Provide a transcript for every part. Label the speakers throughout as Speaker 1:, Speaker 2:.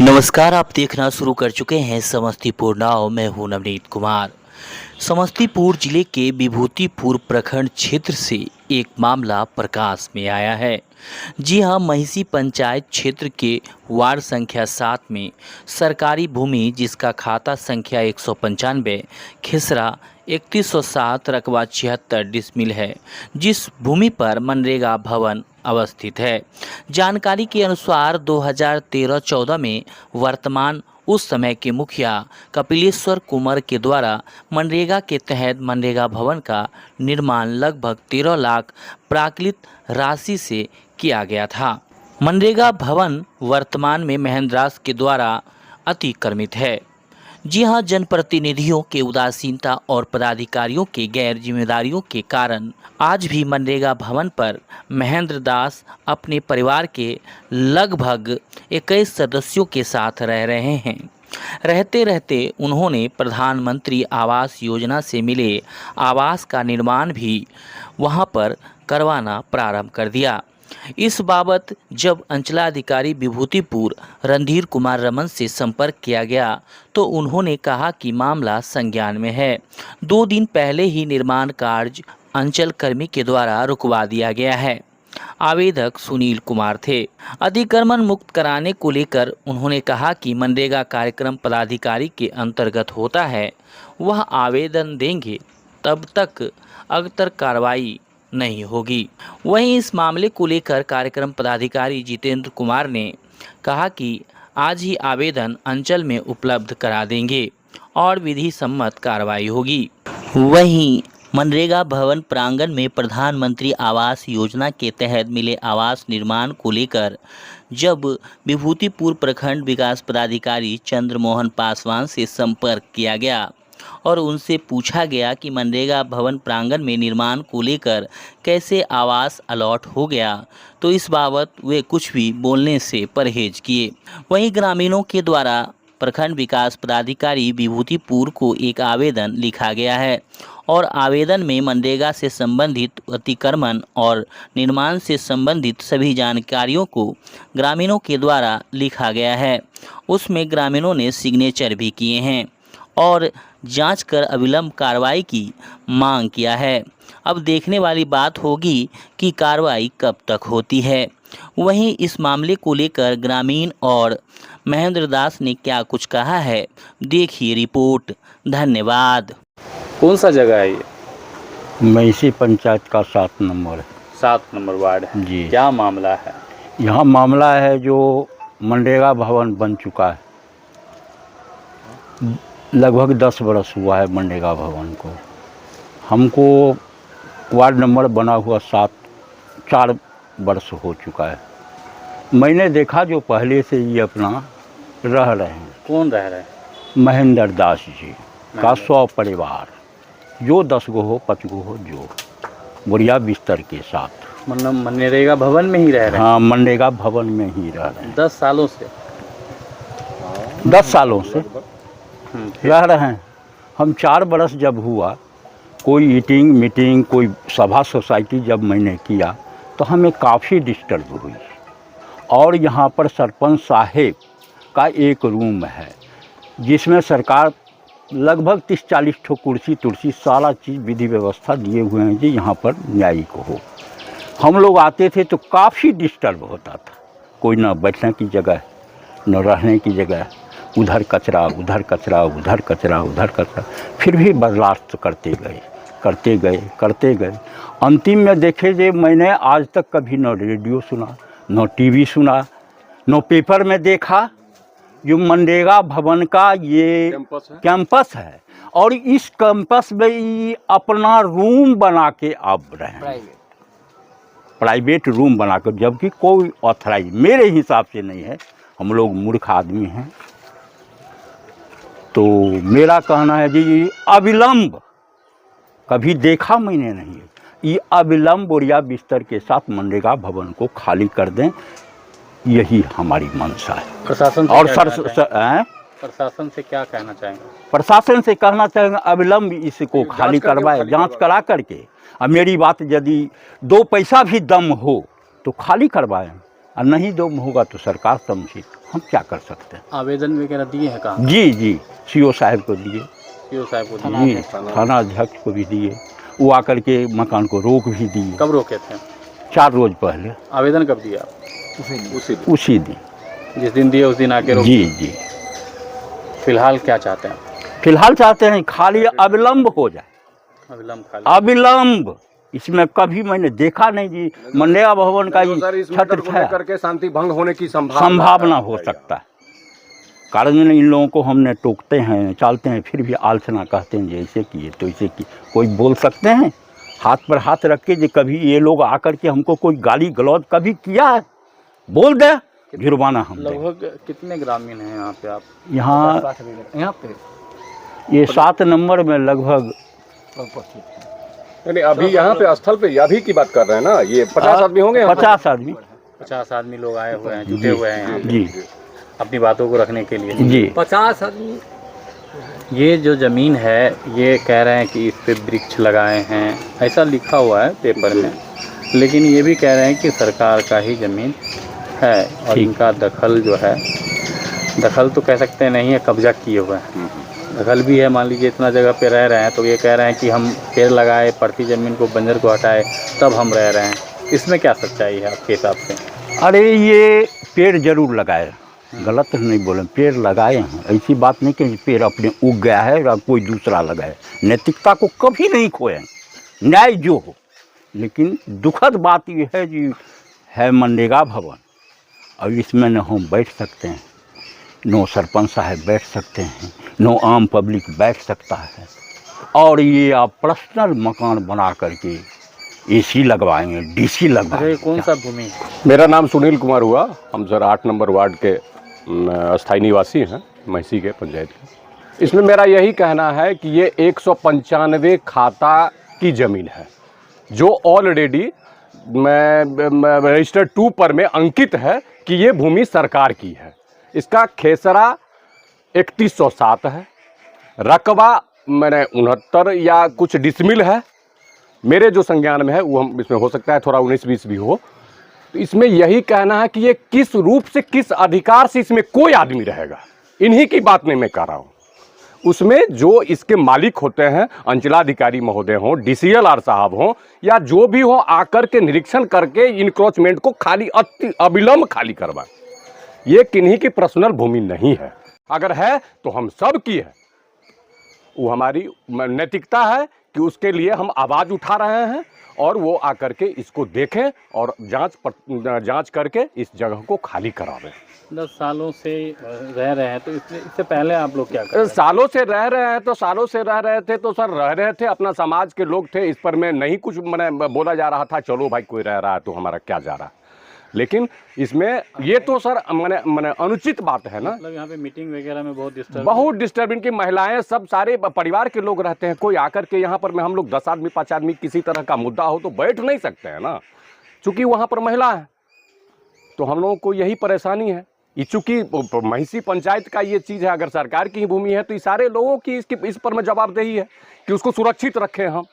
Speaker 1: नमस्कार, आप देखना शुरू कर चुके हैं समस्तीपुर नाव। मैं हूं नवनीत कुमार। समस्तीपुर जिले के विभूतिपुर प्रखंड क्षेत्र से एक मामला प्रकाश में आया है। जी हां, महिषी पंचायत क्षेत्र के वार्ड संख्या 7 में सरकारी भूमि जिसका खाता संख्या 195 खेसरा 3107 रकबा 76 डिसमिल है, जिस भूमि पर मनरेगा भवन अवस्थित है। जानकारी के अनुसार 2013-14 में वर्तमान उस समय के मुखिया कपिलेश्वर कुमार के द्वारा मनरेगा के तहत मनरेगा भवन का निर्माण लगभग 13 लाख प्राकृत राशि से किया गया था। मनरेगा भवन वर्तमान में महेंद्रास के द्वारा अतिक्रमित है। जी हां, जनप्रतिनिधियों के उदासीनता और पदाधिकारियों के गैर जिम्मेदारियों के कारण आज भी मनरेगा भवन पर महेंद्र दास अपने परिवार के लगभग 21 सदस्यों के साथ रह रहे हैं। रहते रहते उन्होंने प्रधानमंत्री आवास योजना से मिले आवास का निर्माण भी वहां पर करवाना प्रारंभ कर दिया। इस बाबत जब अंचलाधिकारी विभूतिपुर रणधीर कुमार रमन से संपर्क किया गया तो उन्होंने कहा कि मामला संज्ञान में है। 2 दिन पहले ही निर्माण कार्य अंचल कर्मी के द्वारा रुकवा दिया गया है। आवेदक सुनील कुमार थे। अतिक्रमण मुक्त कराने को लेकर उन्होंने कहा कि मनरेगा कार्यक्रम पदाधिकारी के अंतर्गत होता है, वह आवेदन देंगे तब तक अगर कार्रवाई नहीं होगी। वहीं इस मामले को लेकर कार्यक्रम पदाधिकारी जितेंद्र कुमार ने कहा कि आज ही आवेदन अंचल में उपलब्ध करा देंगे और विधि सम्मत कार्रवाई होगी। वहीं मनरेगा भवन प्रांगण में प्रधानमंत्री आवास योजना के तहत मिले आवास निर्माण को लेकर जब विभूतिपुर प्रखंड विकास पदाधिकारी चंद्रमोहन पासवान से संपर्क किया गया और उनसे पूछा गया कि मनरेगा भवन प्रांगण में निर्माण को लेकर कैसे आवास अलॉट हो गया, तो इस बाबत वे कुछ भी बोलने से परहेज किए। वहीं ग्रामीणों के द्वारा प्रखंड विकास पदाधिकारी विभूतिपुर को एक आवेदन लिखा गया है और आवेदन में मनरेगा से संबंधित अतिक्रमण और निर्माण से संबंधित सभी जानकारियों को ग्रामीणों के द्वारा लिखा गया है। उसमें ग्रामीणों ने सिग्नेचर भी किए हैं और जांच कर अविलंब कार्रवाई की मांग किया है। अब देखने वाली बात होगी कि कार्रवाई कब तक होती है। वहीं इस मामले को लेकर ग्रामीण और महेंद्र दास ने क्या कुछ कहा है, देखिए रिपोर्ट। धन्यवाद।
Speaker 2: कौन सा जगह है ये?
Speaker 3: महिषी पंचायत का 7 नंबर है।
Speaker 2: 7 नंबर वार्ड है
Speaker 3: जी।
Speaker 2: क्या मामला है?
Speaker 3: यहाँ मामला है जो मनरेगा भवन बन चुका है, लगभग 10 बरस हुआ है मनरेगा भवन को। हमको वार्ड नंबर बना हुआ 4 वर्ष हो चुका है। मैंने देखा जो पहले से ये अपना रह रहे हैं।
Speaker 2: कौन रह रहे हैं?
Speaker 3: महेंद्र दास जी का 100 परिवार, जो 10 गो हो 5 गो हो, जो बढ़िया बिस्तर के साथ
Speaker 2: मतलब मनरेगा भवन में ही रह रहे हैं?
Speaker 3: हाँ, मनरेगा भवन में ही रह रहे हैं।
Speaker 2: 10 सालों से?
Speaker 3: 10 सालों से रह रहे हैं। हम 4 बरस जब हुआ, कोई ईटिंग मीटिंग कोई सभा सोसाइटी जब मैंने किया तो हमें काफ़ी डिस्टर्ब हुई। और यहाँ पर सरपंच साहेब का एक रूम है जिसमें सरकार लगभग 30-40 ठो कुर्सी सारा चीज़ विधि व्यवस्था दिए हुए हैं जी यहाँ पर न्यायिक हो। हम लोग आते थे तो काफ़ी डिस्टर्ब होता था। कोई ना बैठने की जगह, न रहने की जगह, उधर कचरा उधर कचरा उधर कचरा उधर कचरा। फिर भी बर्दाश्त करते गए। अंतिम में देखे जे मैंने आज तक कभी न रेडियो सुना, न टीवी सुना, न पेपर में देखा जो मनरेगा भवन का ये कैंपस है और इस कैंपस में ये अपना रूम बना के अब रहे हैं, प्राइवेट रूम बनाकर, जबकि कोई ऑथराइज मेरे हिसाब से नहीं है। हम लोग मूर्ख आदमी हैं। तो मेरा कहना है जी, अविलंब, कभी देखा मैंने नहीं, ये अविलंब बढ़िया बिस्तर के साथ मनरेगा भवन को खाली कर दें, यही हमारी मंशा है।
Speaker 2: प्रशासन से
Speaker 3: और
Speaker 2: प्रशासन से क्या कहना चाहेंगे?
Speaker 3: प्रशासन से कहना चाहेंगे अविलंब इसको खाली करवाए, जांच करा करके। और मेरी बात, यदि 2 पैसा भी दम हो तो खाली करवाएं, और नहीं दम होगा तो सरकार समझे। हम क्या कर सकते हैं।
Speaker 2: आवेदन वगैरह दिए हैं कहाँ?
Speaker 3: जी जी, सीओ साहब को दिए,
Speaker 2: सीओ साहब को
Speaker 3: जी
Speaker 2: दिए?
Speaker 3: थाना अध्यक्ष को भी दिए, वो आकर के मकान को रोक भी दिए
Speaker 2: कब रोके थे?
Speaker 3: 4 रोज पहले,
Speaker 2: आवेदन कब दिया?
Speaker 3: उसी दिन।
Speaker 2: जिस दिन दिए उस दिन आके रोक
Speaker 3: जी
Speaker 2: दिए।
Speaker 3: जी,
Speaker 2: फिलहाल क्या चाहते हैं?
Speaker 3: फिलहाल चाहते हैं खाली अविलंब हो जाए,
Speaker 2: अविलंब खाली।
Speaker 3: अविलंब। इसमें कभी मैंने देखा नहीं जी मनरेगा भवन का ये छत्र छाया
Speaker 4: करके शांति भंग होने की
Speaker 3: संभावना हो सकता है। कारण इन लोगों को हमने टोकते हैं, चालते हैं, फिर भी आलोचना कहते हैं जैसे किए तो ऐसे किए। कोई बोल सकते हैं हाथ पर हाथ रख के, जो कभी ये लोग आकर के हमको कोई गाली गलौज कभी किया है? बोल दे, जुर्माना हम देंगे।
Speaker 2: लगभग कितने ग्रामीण हैं यहाँ पे आप?
Speaker 3: यहाँ पे ये 7 नंबर में लगभग
Speaker 4: नहीं, अभी यहाँ पे स्थल पे अभी की बात कर रहे हैं ना, ये 50 आदमी होंगे।
Speaker 3: 50 आदमी
Speaker 2: 50 आदमी लोग आए हुए हैं, जुटे हुए हैं यहाँ पे
Speaker 3: जी
Speaker 2: अपनी बातों को रखने के लिए।
Speaker 3: जी।
Speaker 5: 50 आदमी।
Speaker 2: ये जो ज़मीन है ये कह रहे हैं कि इस पे वृक्ष लगाए हैं, ऐसा लिखा हुआ है पेपर में, लेकिन ये भी कह रहे हैं कि सरकार का ही ज़मीन है और इनका दखल जो है, दखल तो कह सकते नहीं है, कब्जा किए हुए हैं। दखल भी है, मान लीजिए इतना जगह पे रह रहे हैं तो ये कह रहे हैं कि हम पेड़ लगाए, पड़ती ज़मीन को, बंजर को हटाए, तब हम रह रहे हैं। इसमें क्या सच्चाई है आपके हिसाब से?
Speaker 3: अरे ये पेड़ जरूर लगाए, गलत नहीं बोले, पेड़ लगाए हैं, ऐसी बात नहीं कि पेड़ अपने उग गया है और कोई दूसरा लगाए। नैतिकता को कभी नहीं खोए, न्याय जो हो। लेकिन दुखद बात ये है जी, है मनरेगा भवन, अब इसमें न हम बैठ सकते हैं, नो सरपंच साहब बैठ सकते हैं, नो आम पब्लिक बैठ सकता है, और ये आप पर्सनल मकान बना करके एसी लगवाएंगे, डीसी लगवाएंगे।
Speaker 2: कौन सा भूमि?
Speaker 4: मेरा नाम सुनील कुमार हुआ, हम सर 8 नंबर वार्ड के अस्थायी निवासी हैं, महिसी के पंचायत के। इसमें मेरा यही कहना है कि ये 195 खाता की ज़मीन है जो ऑलरेडी रजिस्टर 2 पर में अंकित है कि ये भूमि सरकार की है। इसका खेसरा 3107 है, रकबा मैंने 69 या कुछ डिसमिल है, मेरे जो संज्ञान में है वो हम इसमें हो सकता है थोड़ा 19-20 भी हो। तो इसमें यही कहना है कि ये किस रूप से, किस अधिकार से इसमें कोई आदमी रहेगा, इन्हीं की बात नहीं मैं कर रहा हूँ। उसमें जो इसके मालिक होते हैं, अंचलाधिकारी महोदय हों, DCLR साहब हों, या जो भी हो, आकर के निरीक्षण करके इनक्रोचमेंट को खाली अविलंब खाली करवाएं। ये किन्हीं की पर्सनल भूमि नहीं है, अगर है तो हम सब की है। वो हमारी नैतिकता है कि उसके लिए हम आवाज़ उठा रहे हैं और वो आकर के इसको देखें और जांच करके इस जगह को खाली करावें।
Speaker 2: 10 सालों से रह रहे हैं तो इससे पहले आप लोग क्या कर रहे हैं?
Speaker 4: सालों से रह रहे हैं तो सालों से रह रहे थे तो सर रह रहे थे, अपना समाज के लोग थे, इस पर मैं नहीं कुछ मैंने बोला जा रहा था, चलो भाई कोई रह रहा है तो हमारा क्या जा रहा है। लेकिन इसमें ये तो सर मैंने अनुचित बात है ना।
Speaker 2: मतलब यहाँ पे मीटिंग वगैरह में
Speaker 4: बहुत डिस्टर्बिंग की महिलाएं, सब सारे परिवार के लोग रहते हैं, कोई आकर के यहाँ पर में हम लोग 10 आदमी 5 आदमी किसी तरह का मुद्दा हो तो बैठ नहीं सकते हैं ना, चूँकि वहाँ पर महिला है तो हम लोगों को यही परेशानी है। चूँकि महिसी पंचायत का ये चीज़ है, अगर सरकार की ही भूमि है तो इस सारे लोगों की इस पर में जवाबदेही है कि उसको सुरक्षित रखें हम।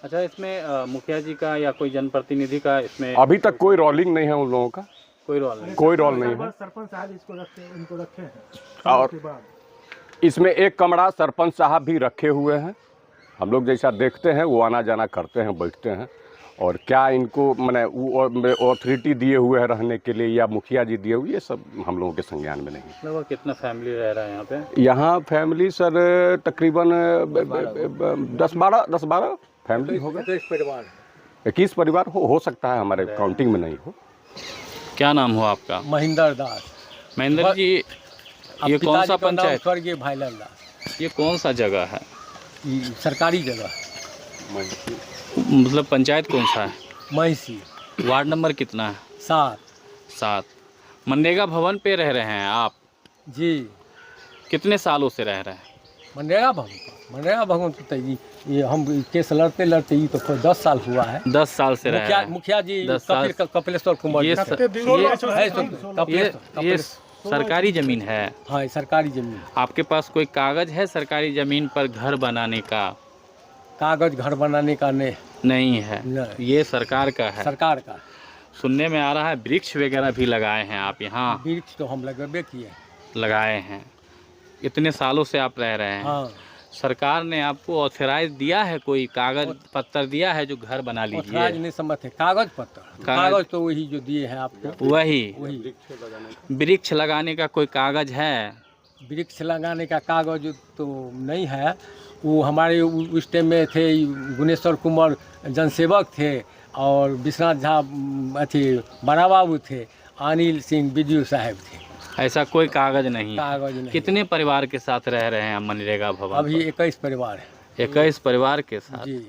Speaker 2: अच्छा, इसमें मुखिया जी का या कोई जनप्रतिनिधि का इसमें
Speaker 4: अभी तक कोई रोलिंग नहीं है उन लोगों का,
Speaker 2: कोई रोल नहीं?
Speaker 4: कोई रोल नहीं है।
Speaker 5: सरपंच साहब इनको रखे हैं
Speaker 4: और इसमें एक कमरा सरपंच साहब भी रखे हुए हैं, हम लोग जैसा देखते हैं वो आना जाना करते हैं, बैठते हैं। और क्या इनको मैंने अथॉरिटी दिए हुए हैं रहने के लिए या मुखिया जी दिए हुए, ये सब हम लोगों के संज्ञान में नहीं।
Speaker 2: लगभग कितना फैमिली रह रहा है यहाँ पे?
Speaker 4: यहाँ फैमिली सर तकरीबन 10-12 फैमिली होगा, 21 परिवार हो सकता है, हमारे काउंटिंग में नहीं हो।
Speaker 2: क्या नाम हो आपका?
Speaker 5: महेंद्र दास।
Speaker 2: महेंद्र जी, ये कौन सा पंचायत?
Speaker 5: स्वर्गीय भाईलाल दास।
Speaker 2: ये कौन सा जगह है?
Speaker 5: सरकारी जगह,
Speaker 2: मतलब पंचायत कौन सा है?
Speaker 5: महिसी।
Speaker 2: वार्ड नंबर कितना है?
Speaker 5: 7।
Speaker 2: मनरेगा भवन पे रह रहे हैं आप?
Speaker 5: जी।
Speaker 2: कितने सालों से रह रहे हैं?
Speaker 5: मनरेगा भवन तो ये हम केस लड़ते ही तो 10 साल हुआ है।
Speaker 2: 10 साल से रह रहे हैं।
Speaker 5: मुखिया जी कपिलेश्वर कुमार
Speaker 2: ये सरकारी जमीन है?
Speaker 5: हाँ, सरकारी जमीन।
Speaker 2: आपके पास कोई कागज है सरकारी जमीन पर घर बनाने का?
Speaker 5: कागज घर बनाने का नहीं
Speaker 2: है।
Speaker 5: नहीं।
Speaker 2: ये सरकार का है?
Speaker 5: सरकार का।
Speaker 2: सुनने में आ रहा है वृक्ष वगैरह भी लगाए हैं आप यहाँ?
Speaker 5: वृक्ष तो हम लगबे किए।
Speaker 2: लगाए हैं। इतने सालों से आप रह रहे हैं।
Speaker 5: हाँ,
Speaker 2: सरकार ने आपको ऑथराइज दिया है, कोई कागज पत्र दिया है जो घर बना
Speaker 5: ऑथराइज
Speaker 2: लीजिए?
Speaker 5: नहीं समझते, कागज पत्र। कागज तो वही जो दिए हैं आपको,
Speaker 2: वही वृक्ष लगाने का कोई कागज है?
Speaker 5: वृक्ष लगाने का कागज तो नहीं है। वो हमारे उस टाइम में थे गुनेश्वर कुमार जनसेवक थे, और विश्वनाथ झा अथी बड़ा बाबू थे, अनिल सिंह बीडीओ साहब थे।
Speaker 2: ऐसा कोई कागज नहीं है।
Speaker 5: कागज नहीं।
Speaker 2: कितने परिवार के साथ रह रहे हैं मनरेगा भवन?
Speaker 5: अभी 21 परिवार है।
Speaker 2: 21 परिवार के साथ।
Speaker 5: जी,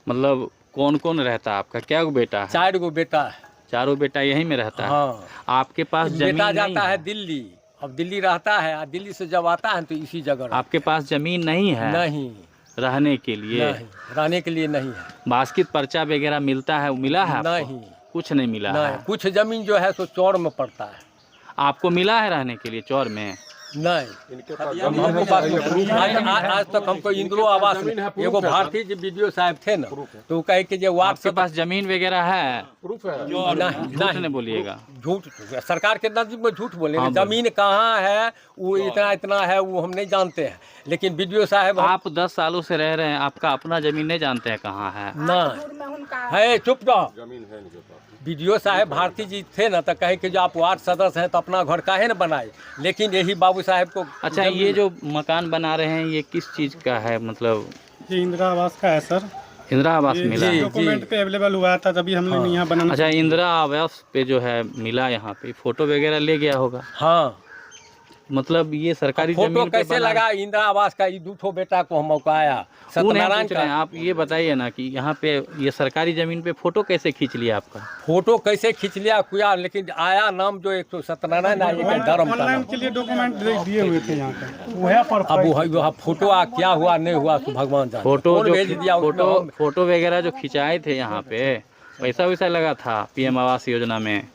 Speaker 2: मतलब कौन कौन रहता है आपका? क्या बेटा है?
Speaker 5: 4 गो बेटा है।
Speaker 2: चारों बेटा यहीं में रहता है?
Speaker 5: हाँ,
Speaker 2: आपके पास जमीन
Speaker 5: बेटा
Speaker 2: नहीं
Speaker 5: जाता है दिल्ली, अब दिल्ली रहता है, और दिल्ली से जब आता है तो इसी जगह रहता
Speaker 2: आपके पास जमीन नहीं है?
Speaker 5: है। नहीं,
Speaker 2: रहने के लिए?
Speaker 5: नहीं, रहने के लिए नहीं है।
Speaker 2: बास्कित पर्चा वगैरह मिलता है, वो मिला है आपको?
Speaker 5: नहीं,
Speaker 2: कुछ नहीं मिला
Speaker 5: नहीं,
Speaker 2: है।
Speaker 5: कुछ जमीन जो है सो चौर में पड़ता है।
Speaker 2: आपको मिला है रहने के लिए चौर में?
Speaker 5: नहीं, हमको पास आज तक हमको इंदिरा आवास में एगो भारतीय जी बीडीओ साहब थे ना, तो वो कहे कि जो वार्ड
Speaker 2: आपके पास जमीन वगैरह है?
Speaker 5: नहीं,
Speaker 2: झूठ नहीं बोलिएगा।
Speaker 5: झूठ, सरकार के नजदीक में झूठ बोले।
Speaker 2: हाँ,
Speaker 5: जमीन कहाँ है वो इतना इतना है वो हम नहीं जानते हैं, लेकिन बीडीओ साहब
Speaker 2: आप 10 सालों से रह रहे हैं, आपका अपना जमीन नहीं जानते हैं कहाँ है?
Speaker 5: ना है, चुप रहो। बीडीओ साहब भारती जी थे ना, तो कहे कि जो आप वार्ड सदस्य हैं तो अपना घर काहे न बनाए, लेकिन यही बाबू साहब को।
Speaker 2: अच्छा, ये जो मकान बना रहे हैं ये किस चीज़ का है? मतलब
Speaker 6: ये इंदिरा आवास का है सर।
Speaker 2: इंदिरा आवास
Speaker 6: ये
Speaker 2: मिला है?
Speaker 6: डॉक्यूमेंट पे अवेलेबल हुआ था, तभी हम लोग यहाँ बनाना।
Speaker 2: अच्छा, इंदिरा आवास पे जो है मिला, यहाँ पे फोटो वगैरह ले गया होगा?
Speaker 5: हाँ,
Speaker 2: मतलब ये सरकारी
Speaker 5: फोटो
Speaker 2: जमीन पे
Speaker 5: कैसे
Speaker 2: बना है?
Speaker 5: लगा इंदिरा आवास का? ये दूठो बेटा को हम मौकाया
Speaker 2: वो नहीं
Speaker 5: सत्यनारायण
Speaker 2: पूछ रहे हैं,
Speaker 5: का।
Speaker 2: आप ये बताइए ना कि यहाँ पे ये सरकारी जमीन पे फोटो कैसे खींच लिया आपका?
Speaker 5: फोटो कैसे खींच लिया कुया, लेकिन आया नाम जो 100 सत्यनारायण आया का धर्म का
Speaker 6: ऑनलाइन
Speaker 5: नाम।
Speaker 6: के लिए डॉक्यूमेंट दिए हुए थे यहाँ पे, वह पर
Speaker 5: अब वो फोटो क्या हुआ नहीं हुआ तो भगवान जाने।
Speaker 2: फोटो
Speaker 5: कौन
Speaker 2: जो
Speaker 5: भेज दिया उसमें?
Speaker 2: फोटो वगैरह जो खिंचाए थे यहाँ पे, पैसा वैसा लगा था पीएम आवास योजना में?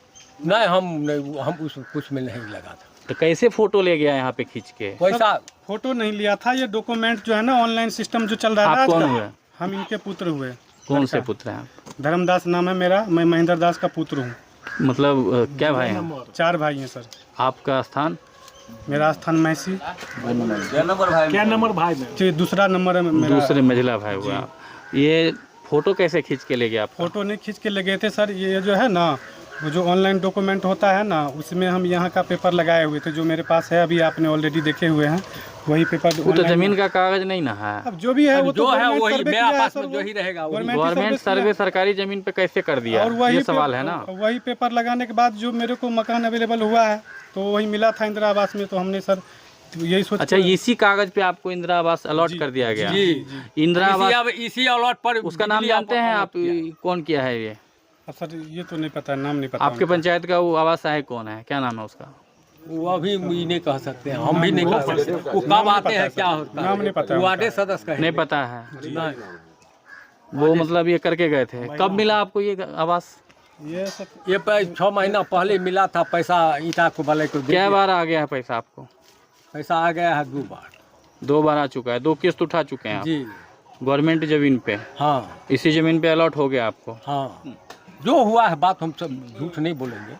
Speaker 5: नहीं, हम उस कुछ में नहीं लगा था।
Speaker 2: तो कैसे फोटो ले गया यहाँ पे खींच के?
Speaker 5: पैसा
Speaker 6: फोटो नहीं लिया था, ये डॉक्यूमेंट जो है ना ऑनलाइन सिस्टम जो चल रहा है
Speaker 2: आप कौन
Speaker 6: आजकल,
Speaker 2: हुए?
Speaker 6: हम इनके पुत्र हुए।
Speaker 2: कौन से पुत्र हैं आप?
Speaker 6: धर्मदास नाम है मेरा, मैं महेंद्र दास का पुत्र हूँ।
Speaker 2: मतलब क्या भाई हैं?
Speaker 6: 4 भाई हैं सर।
Speaker 2: आपका स्थान?
Speaker 6: मेरा स्थान मैसी।
Speaker 5: क्या नंबर भाई में?
Speaker 6: जी, दूसरा नंबर है मेरा।
Speaker 2: दूसरे मंजिला भाई हुआ आप। ये फोटो कैसे खींच के ले गया आप?
Speaker 6: फोटो नहीं खींच के ले गए थे सर, ये जो है ना वो जो ऑनलाइन डॉक्यूमेंट होता है ना, उसमें हम यहाँ का पेपर लगाए हुए थे, जो मेरे पास है, अभी आपने ऑलरेडी देखे हुए हैं, वही पेपर।
Speaker 2: वो तो जमीन का कागज नहीं ना है।
Speaker 6: अब जो भी है वो
Speaker 5: जो
Speaker 6: तो
Speaker 5: है
Speaker 6: गवर्नमेंट
Speaker 5: वही
Speaker 6: सर्वे
Speaker 5: मेरा
Speaker 6: किया है
Speaker 5: पास
Speaker 6: सर,
Speaker 5: में जो ही रहेगा वही।
Speaker 2: गवर्नमेंट सर्वे सरकारी जमीन पे कैसे कर दिया?
Speaker 6: और वही
Speaker 2: ये सवाल है ना।
Speaker 6: वही पेपर लगाने के बाद जो मेरे को मकान अवेलेबल हुआ है, तो वही मिला था इंदिरा आवास में, तो हमने सर यही सोच।
Speaker 2: अच्छा, इसी कागज पे आपको इंदिरा आवास अलॉट कर दिया गया?
Speaker 5: जी,
Speaker 2: इंदिरा आवास,
Speaker 5: इसी अलॉट पर
Speaker 2: उसका नाम जानते हैं आप? कौन किया है ये?
Speaker 6: सर ये तो नहीं पता, नाम नहीं पता।
Speaker 2: आपके पंचायत का वो आवास है, कौन है, क्या नाम है उसका?
Speaker 5: वो अभी नहीं कह सकते हैं, हम भी नहीं कह सकते। वो कब आते हैं क्या होता है
Speaker 6: नाम नहीं पता है
Speaker 5: वार्ड सदस्य का
Speaker 2: नहीं पता है?
Speaker 5: नहीं।
Speaker 2: वो मतलब ये करके गए थे। कब मिला आपको ये आवास?
Speaker 6: ये सर
Speaker 5: ये 6 महीना पहले मिला था पैसा, ईटा को वाले को
Speaker 2: क्या बार आ गया है पैसा आपको?
Speaker 5: पैसा आ गया है 2 बार।
Speaker 2: 2 बार आ चुका है? 2 किस्त उठा चुके हैं आप
Speaker 5: जी
Speaker 2: गवर्नमेंट जमीन पे?
Speaker 5: हाँ,
Speaker 2: इसी जमीन पे अलॉट हो गया आपको?
Speaker 5: हाँ, जो हुआ है बात हम सब झूठ नहीं बोलेंगे।